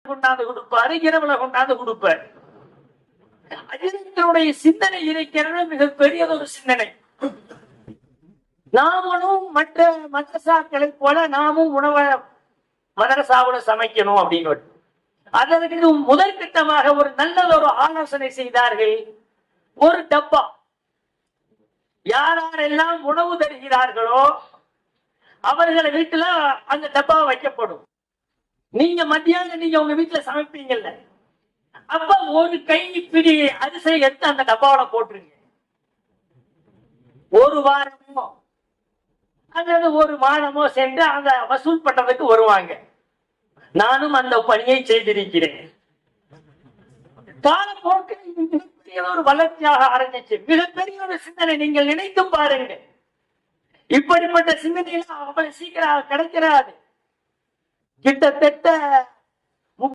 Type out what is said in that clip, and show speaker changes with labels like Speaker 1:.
Speaker 1: கொண்டாந்து கொடுப்பாரு, இரவுல கொண்டாந்து கொடுப்பாரு. அஜித்தினுடைய சிந்தனை இருக்கிறது மிகப்பெரியதொரு சிந்தனை. நாமளும் மற்ற மதரசாக்களை போல நாமும் உணவை மதரசாவோட சமைக்கணும் அப்படின்னு அதற்கு முதற்கட்டமாக ஒரு நல்லதொரு ஆலோசனை செய்தார்கள். ஒரு டப்பா யாரெல்லாம் உணவு தருகிறார்களோ அவர்களை வீட்டுல அந்த டப்பா வைக்கப்படும். நீங்க மத்தியானம் நீங்க உங்க வீட்டுல சமைப்பீங்கல்ல, அப்ப ஒரு கை பிடி அரிசி எடுத்து அந்த டப்பாவோட போட்டுருங்க. ஒரு வாரமோ அல்லது ஒரு மாதமோ சென்று அந்த வசூல் பண்றதுக்கு வருவாங்க. நானும் அந்த பணியை செய்திருக்கிறேன். காலப்போக்கு ஒரு வளர்ச்சியாக ஆரம்பிச்சு மிகப்பெரிய ஒரு சிந்தனை. நீங்கள் நினைத்து பாருங்க, இப்படிப்பட்ட சிந்தனைகள் அவ்வளவு சீக்கிரம் கிடைக்கிறாது. கிட்டத்தட்ட